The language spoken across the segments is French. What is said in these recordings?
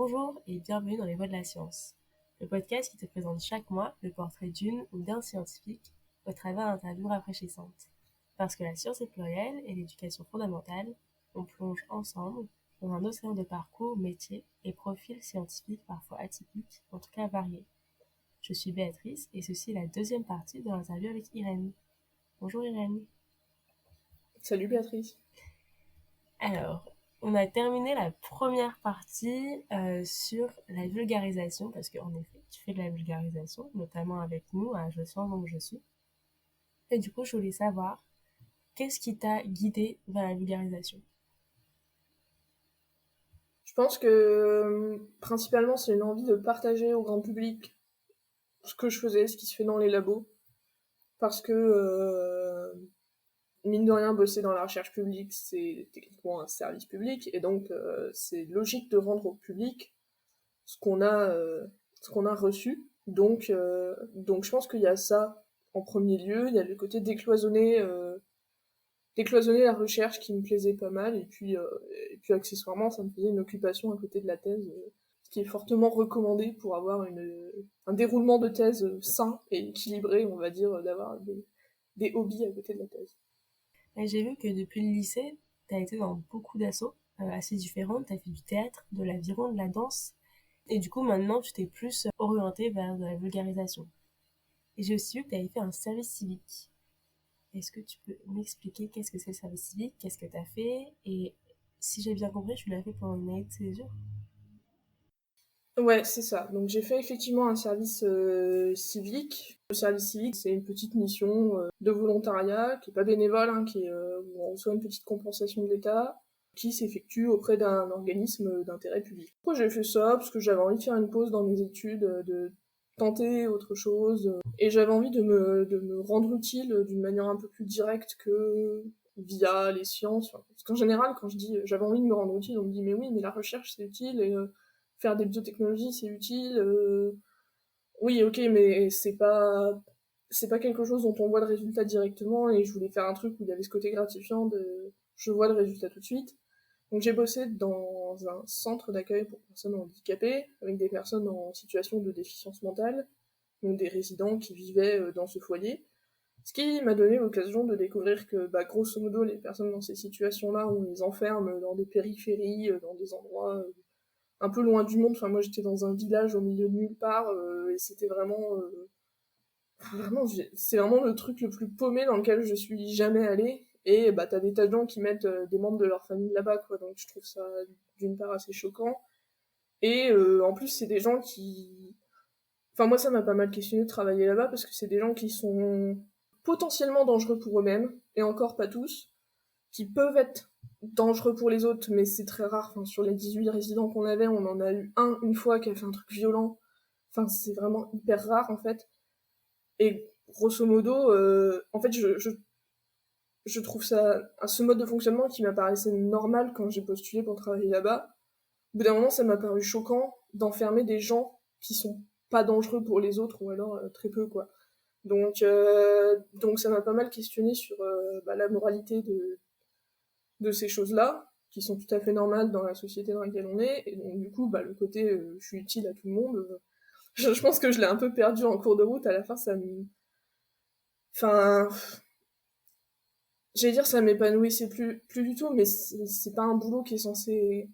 Bonjour et bienvenue dans les Voix de la science, le podcast qui te présente chaque mois le portrait d'une ou d'un scientifique au travers d'interviews rafraîchissantes. Parce que la science est plurielle et l'éducation fondamentale, on plonge ensemble dans un océan de parcours, métiers et profils scientifiques parfois atypiques, en tout cas variés. Je suis Béatrice et ceci est la deuxième partie de l'interview avec Irène. Bonjour Irène. Salut Béatrice. Alors, on a terminé la première partie sur la vulgarisation, parce qu'en effet, tu fais de la vulgarisation, notamment avec nous à Je suis donc je suis. Et du coup, je voulais savoir, qu'est-ce qui t'a guidé vers la vulgarisation? Je pense que principalement c'est une envie de partager au grand public ce que je faisais, ce qui se fait dans les labos, parce que mine de rien bosser dans la recherche publique c'est techniquement un service public et donc c'est logique de rendre au public ce qu'on a ce qu'on a reçu. Donc je pense qu'il y a ça en premier lieu, il y a le côté décloisonner la recherche qui me plaisait pas mal et puis accessoirement ça me faisait une occupation à côté de la thèse, ce qui est fortement recommandé pour avoir un déroulement de thèse sain et équilibré, on va dire, d'avoir des hobbies à côté de la thèse. Et j'ai vu que depuis le lycée, t'as été dans beaucoup d'assauts assez différentes, t'as fait du théâtre, de l'aviron, de la danse, et du coup maintenant tu t'es plus orienté vers de la vulgarisation. Et j'ai aussi vu que t'avais fait un service civique. Est-ce que tu peux m'expliquer qu'est-ce que c'est le service civique, qu'est-ce que tu as fait et si j'ai bien compris, tu l'as fait pendant une année de césure? Ouais, c'est ça. Donc j'ai fait effectivement un service civique. Le service civique, c'est une petite mission de volontariat qui est pas bénévole, hein, où on reçoit une petite compensation de l'État, qui s'effectue auprès d'un organisme d'intérêt public. Pourquoi j'ai fait ça? Parce que j'avais envie de faire une pause dans mes études, de tenter autre chose, et j'avais envie de me rendre utile d'une manière un peu plus directe que via les sciences. Parce qu'en général, quand je dis j'avais envie de me rendre utile, on me dit mais oui, mais la recherche c'est utile et faire des biotechnologies c'est utile. Oui, ok, mais c'est pas quelque chose dont on voit le résultat directement, et je voulais faire un truc où il y avait ce côté gratifiant de je vois le résultat tout de suite. Donc j'ai bossé dans un centre d'accueil pour personnes handicapées, avec des personnes en situation de déficience mentale, donc des résidents qui vivaient dans ce foyer. Ce qui m'a donné l'occasion de découvrir que, bah, grosso modo, les personnes dans ces situations-là, on les enferme dans des périphéries, dans des endroits un peu loin du monde. Enfin, moi, j'étais dans un village au milieu de nulle part, et c'était vraiment, c'est vraiment le truc le plus paumé dans lequel je suis jamais allée. Et bah, t'as des tas de gens qui mettent des membres de leur famille là-bas, quoi. Donc, je trouve ça d'une part assez choquant. Et en plus, c'est des gens qui, enfin, moi, ça m'a pas mal questionné de travailler là-bas parce que c'est des gens qui sont potentiellement dangereux pour eux-mêmes, et encore pas tous, qui peuvent être dangereux pour les autres, mais c'est très rare. Enfin, sur les 18 résidents qu'on avait, on en a eu un une fois qui a fait un truc violent. Enfin, c'est vraiment hyper rare, en fait. Et grosso modo, en fait, je trouve ça, ce mode de fonctionnement qui m'apparaissait normal quand j'ai postulé pour travailler là-bas. Au bout d'un moment, ça m'a paru choquant d'enfermer des gens qui sont pas dangereux pour les autres, ou alors très peu, quoi. Donc ça m'a pas mal questionné sur bah, la moralité de ces choses-là, qui sont tout à fait normales dans la société dans laquelle on est. Et donc du coup, bah, le côté je suis utile à tout le monde, je pense que je l'ai un peu perdu en cours de route. À la fin, ça me... Enfin, j'allais dire ça m'épanouissait plus du tout, mais c'est pas un boulot qui est censé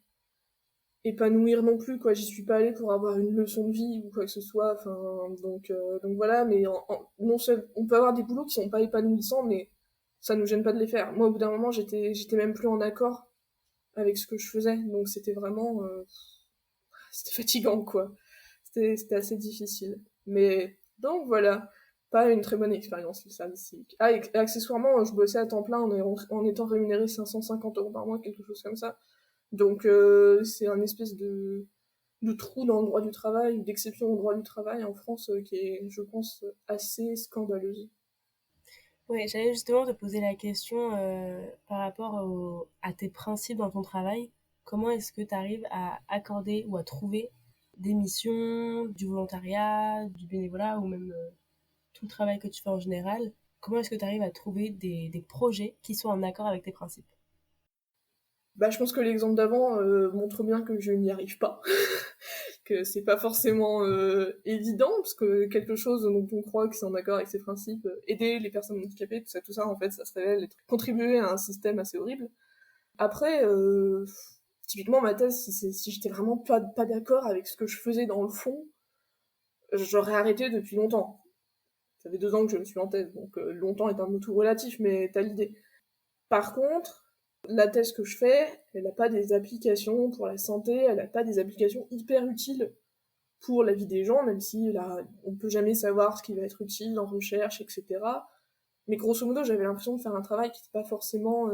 épanouir non plus, quoi. J'y suis pas allée pour avoir une leçon de vie ou quoi que ce soit. Enfin, donc voilà. Mais non seul, on peut avoir des boulots qui sont pas épanouissants, mais ça nous gêne pas de les faire. Moi, au bout d'un moment, j'étais même plus en accord avec ce que je faisais, donc c'était vraiment, c'était fatigant, quoi. C'était assez difficile. Mais donc voilà, pas une très bonne expérience le service civique. Ah, et accessoirement, je bossais à temps plein en étant rémunéré 550 € par mois, quelque chose comme ça. Donc c'est un espèce de trou dans le droit du travail, d'exception au droit du travail en France, qui est, je pense, assez scandaleuse. Oui, j'allais justement te poser la question par rapport à tes principes dans ton travail. Comment est-ce que tu arrives à accorder ou à trouver des missions, du volontariat, du bénévolat ou même tout le travail que tu fais en général? Comment est-ce que tu arrives à trouver des projets qui soient en accord avec tes principes? Bah, je pense que l'exemple d'avant montre bien que je n'y arrive pas. que c'est pas forcément évident, parce que quelque chose dont on croit que c'est en accord avec ses principes, aider les personnes handicapées, tout ça, en fait, ça se révèle être contribuer à un système assez horrible. Après, typiquement, ma thèse, si j'étais vraiment pas d'accord avec ce que je faisais dans le fond, j'aurais arrêté depuis longtemps. Ça fait 2 ans que je suis en thèse, donc longtemps est un mot tout relatif, mais t'as l'idée. Par contre, la thèse que je fais, elle n'a pas des applications pour la santé, elle n'a pas des applications hyper utiles pour la vie des gens, même si là, on peut jamais savoir ce qui va être utile en recherche, etc. Mais grosso modo, j'avais l'impression de faire un travail qui n'était pas forcément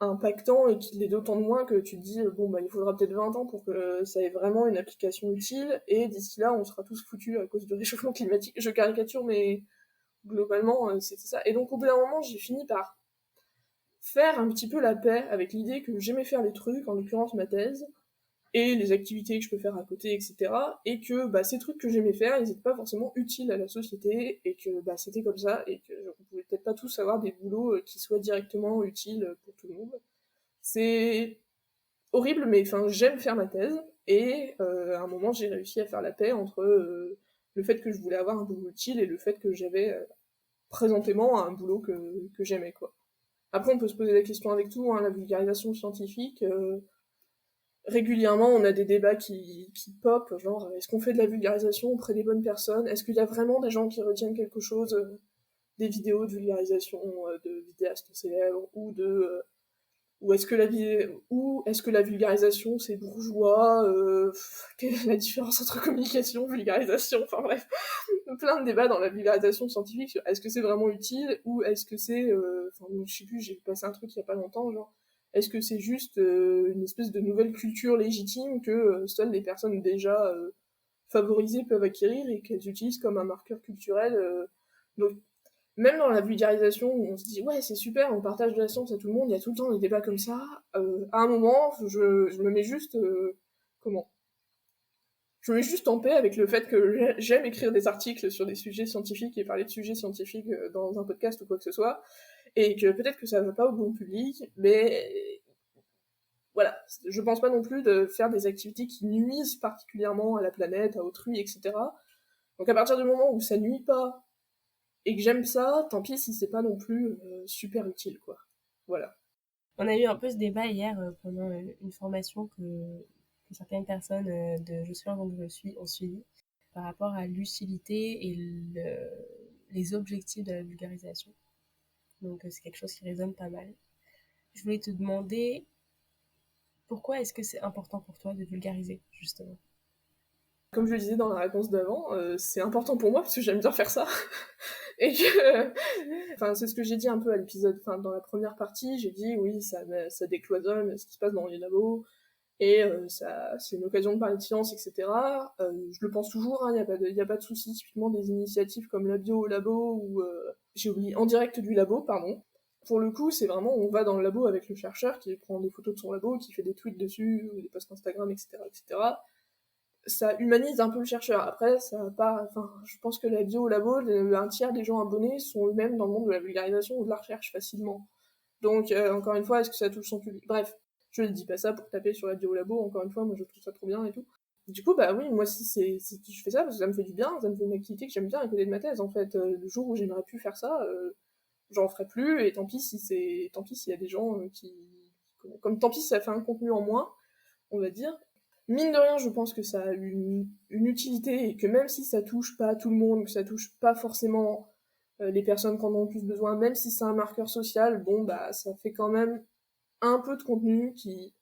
impactant et qui l'est d'autant de moins que tu te dis, bon, bah, il faudra peut-être 20 ans pour que ça ait vraiment une application utile, et d'ici là, on sera tous foutus à cause du réchauffement climatique. Je caricature, mais globalement, c'était ça. Et donc, au bout d'un moment, j'ai fini par faire un petit peu la paix avec l'idée que j'aimais faire des trucs, en l'occurrence ma thèse, et les activités que je peux faire à côté, etc. Et que bah, ces trucs que j'aimais faire, ils n'étaient pas forcément utiles à la société, et que bah, c'était comme ça, et que on pouvait peut-être pas tous avoir des boulots qui soient directement utiles pour tout le monde. C'est horrible, mais enfin, j'aime faire ma thèse, et à un moment, j'ai réussi à faire la paix entre le fait que je voulais avoir un boulot utile et le fait que j'avais présentément un boulot que j'aimais, quoi. Après, on peut se poser la question avec tout, hein, la vulgarisation scientifique. Régulièrement, on a des débats qui pop, genre, est-ce qu'on fait de la vulgarisation auprès des bonnes personnes? Est-ce qu'il y a vraiment des gens qui retiennent quelque chose des vidéos de vulgarisation de vidéastes célèbres ou est-ce que la vulgarisation c'est bourgeois? Quelle est la différence entre communication, vulgarisation? Enfin bref, plein de débats dans la vulgarisation scientifique sur est-ce que c'est vraiment utile ou est-ce que c'est, enfin je sais plus, j'ai passé un truc il y a pas longtemps, genre est-ce que c'est juste une espèce de nouvelle culture légitime que seules les personnes déjà favorisées peuvent acquérir et qu'elles utilisent comme un marqueur culturel. Donc même dans la vulgarisation où on se dit ouais c'est super, on partage de la science à tout le monde, il y a tout le temps des débats comme ça, à un moment je me mets juste comment je me mets juste en paix avec le fait que j'aime écrire des articles sur des sujets scientifiques et parler de sujets scientifiques dans un podcast ou quoi que ce soit, et que peut-être que ça va pas au bon public, mais voilà, je pense pas non plus de faire des activités qui nuisent particulièrement à la planète, à autrui, etc. Donc à partir du moment où ça nuit pas et que j'aime ça, tant pis si c'est pas non plus super utile, quoi. Voilà. On a eu un peu ce débat hier pendant une formation que certaines personnes de Je suis donc je suis ont suivi par rapport à l'utilité et les objectifs de la vulgarisation. Donc c'est quelque chose qui résonne pas mal. Je voulais te demander pourquoi est-ce que c'est important pour toi de vulgariser, justement? Comme je le disais dans la réponse d'avant, c'est important pour moi parce que j'aime bien faire ça. Et que, enfin, c'est ce que j'ai dit un peu à l'épisode, enfin, dans la première partie, j'ai dit oui, ça décloisonne ce qui se passe dans les labos, et ça, c'est une occasion de parler de science, etc. Je le pense toujours, il y a pas de souci, typiquement des initiatives comme la bio au labo, ou, j'ai oublié, en direct du labo, pardon. Pour le coup, c'est vraiment, on va dans le labo avec le chercheur qui prend des photos de son labo, qui fait des tweets dessus, ou des posts Instagram, etc., etc. Ça humanise un peu le chercheur. Après, ça va pas, enfin, je pense que la bio au labo, un tiers des gens abonnés sont eux-mêmes dans le monde de la vulgarisation ou de la recherche facilement. Donc, encore une fois, est-ce que ça touche son public? Bref, je ne dis pas ça pour taper sur la bio au labo, encore une fois, moi je trouve ça trop bien et tout. Du coup, bah oui, moi si je fais ça parce que ça me fait du bien, ça me fait une activité que j'aime bien à côté de ma thèse, en fait. Le jour où j'aimerais plus faire ça, j'en ferai plus, et tant pis s'il y a des gens comme tant pis si ça fait un contenu en moins, on va dire. Mine de rien, je pense que ça a une utilité, et que même si ça touche pas tout le monde, que ça touche pas forcément les personnes qui en ont le plus besoin, même si c'est un marqueur social, bon bah ça fait quand même un peu de contenu qui,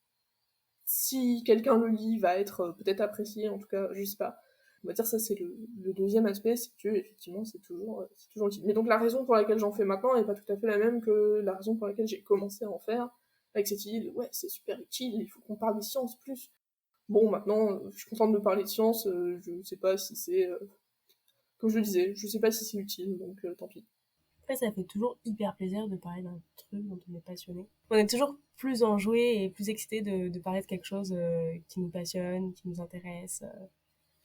si quelqu'un le lit, va être peut-être apprécié, en tout cas, je sais pas. On va dire ça c'est le deuxième aspect, c'est que effectivement c'est toujours utile. Mais donc la raison pour laquelle j'en fais maintenant n'est pas tout à fait la même que la raison pour laquelle j'ai commencé à en faire, avec cette idée de ouais c'est super utile, il faut qu'on parle des sciences plus. Bon, maintenant, je suis contente de parler de science, je sais pas si c'est... comme je le disais, je sais pas si c'est utile, donc tant pis. Après, ça fait toujours hyper plaisir de parler d'un truc dont on est passionné. On est toujours plus enjoué et plus excité de parler de quelque chose qui nous passionne, qui nous intéresse.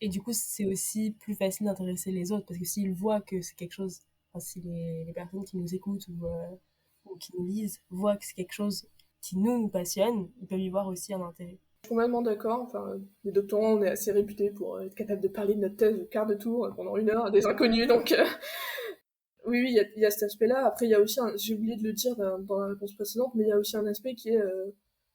Et du coup, c'est aussi plus facile d'intéresser les autres parce que s'ils voient que c'est quelque chose, enfin, si les personnes qui nous écoutent ou qui nous lisent voient que c'est quelque chose qui nous passionne, ils peuvent y voir aussi un intérêt. Je suis complètement d'accord. Enfin, les doctorants, on est assez réputés pour être capables de parler de notre thèse au quart de tour pendant 1 heure à des inconnus, donc oui, oui, il y a cet aspect-là. Après, il y a aussi, j'ai oublié de le dire dans la réponse précédente, mais il y a aussi un aspect qui est,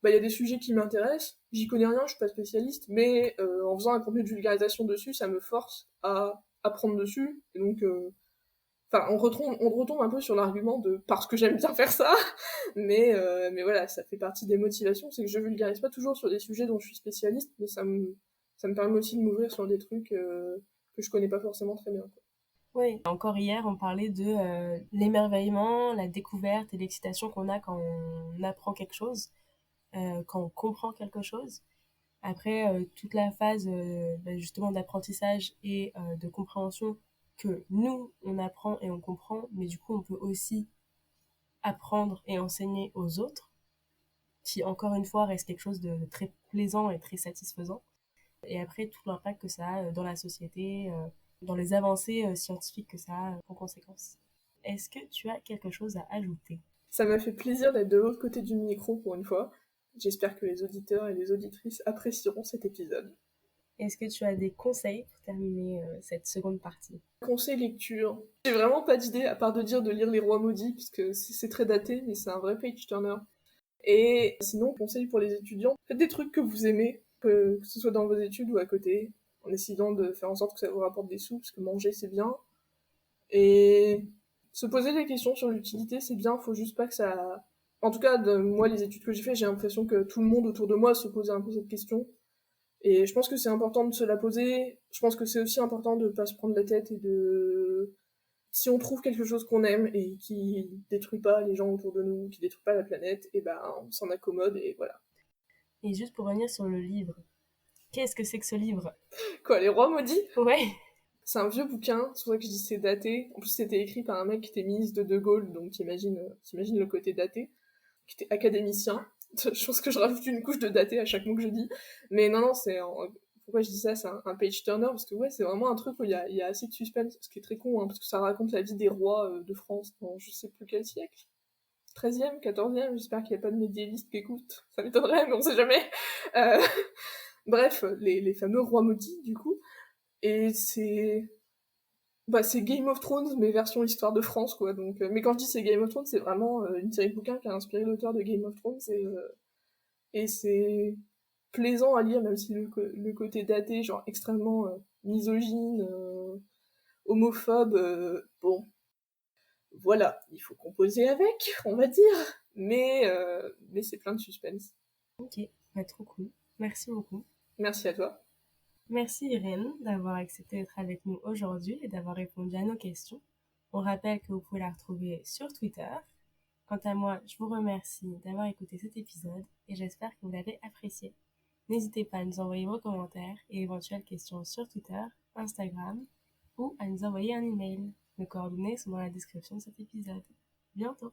il y a des sujets qui m'intéressent, j'y connais rien, je suis pas spécialiste, mais en faisant un contenu de vulgarisation dessus, ça me force à apprendre dessus, et donc, enfin, on retombe un peu sur l'argument de parce que j'aime bien faire ça, mais voilà, ça fait partie des motivations, c'est que je vulgarise pas toujours sur des sujets dont je suis spécialiste, mais ça me permet aussi de m'ouvrir sur des trucs que je connais pas forcément très bien, quoi. Oui, encore hier, on parlait de l'émerveillement, la découverte et l'excitation qu'on a quand on apprend quelque chose, quand on comprend quelque chose. Après, toute la phase justement d'apprentissage et de compréhension que nous, on apprend et on comprend, mais du coup, on peut aussi apprendre et enseigner aux autres, qui encore une fois reste quelque chose de très plaisant et très satisfaisant. Et après, tout l'impact que ça a dans la société, dans les avancées scientifiques que ça a en conséquence. Est-ce que tu as quelque chose à ajouter? Ça m'a fait plaisir d'être de l'autre côté du micro pour une fois. J'espère que les auditeurs et les auditrices apprécieront cet épisode. Est-ce que tu as des conseils pour terminer cette seconde partie? Conseil lecture. J'ai vraiment pas d'idée à part de dire de lire Les Rois Maudits, parce que c'est très daté, mais c'est un vrai page-turner. Et sinon, conseil pour les étudiants, faites des trucs que vous aimez, que ce soit dans vos études ou à côté, en essayant de faire en sorte que ça vous rapporte des sous, parce que manger c'est bien. Et se poser des questions sur l'utilité, c'est bien, faut juste pas que ça... En tout cas, moi, les études que j'ai fait, j'ai l'impression que tout le monde autour de moi se posait un peu cette question. Et je pense que c'est important de se la poser. Je pense que c'est aussi important de pas se prendre la tête et de... Si on trouve quelque chose qu'on aime et qui détruit pas les gens autour de nous, qui détruit pas la planète, et ben on s'en accommode et voilà. Et juste pour revenir sur le livre, qu'est-ce que c'est que ce livre? Quoi, Les Rois Maudits? Ouais. C'est un vieux bouquin, c'est pour ça que je dis c'est daté. En plus, c'était écrit par un mec qui était ministre de De Gaulle, donc t'imagines le côté daté, qui était académicien. Je pense que je rajoute une couche de daté à chaque mot que je dis. Mais non, non, pourquoi je dis ça? C'est un page turner, parce que ouais, c'est vraiment un truc où il y a assez de suspense, ce qui est très con, hein, parce que ça raconte la vie des rois de France dans je sais plus quel siècle. 13e, 14e, j'espère qu'il n'y a pas de médiévistes qui écoutent. Ça m'étonnerait, mais on sait jamais. Euh, Bref, les fameux rois maudits, du coup. Et c'est Game of Thrones, mais version histoire de France, quoi. Donc, mais quand je dis c'est Game of Thrones, c'est vraiment une série de bouquins qui a inspiré l'auteur de Game of Thrones. Et c'est plaisant à lire, même si le côté daté, genre extrêmement misogyne, homophobe, bon, voilà, il faut composer avec, on va dire. Mais c'est plein de suspense. Ok, bah, trop cool. Merci beaucoup. Merci à toi. Merci Irène d'avoir accepté d'être avec nous aujourd'hui et d'avoir répondu à nos questions. On rappelle que vous pouvez la retrouver sur Twitter. Quant à moi, je vous remercie d'avoir écouté cet épisode et j'espère que vous l'avez apprécié. N'hésitez pas à nous envoyer vos commentaires et éventuelles questions sur Twitter, Instagram ou à nous envoyer un email. Nos coordonnées sont dans la description de cet épisode. Bientôt!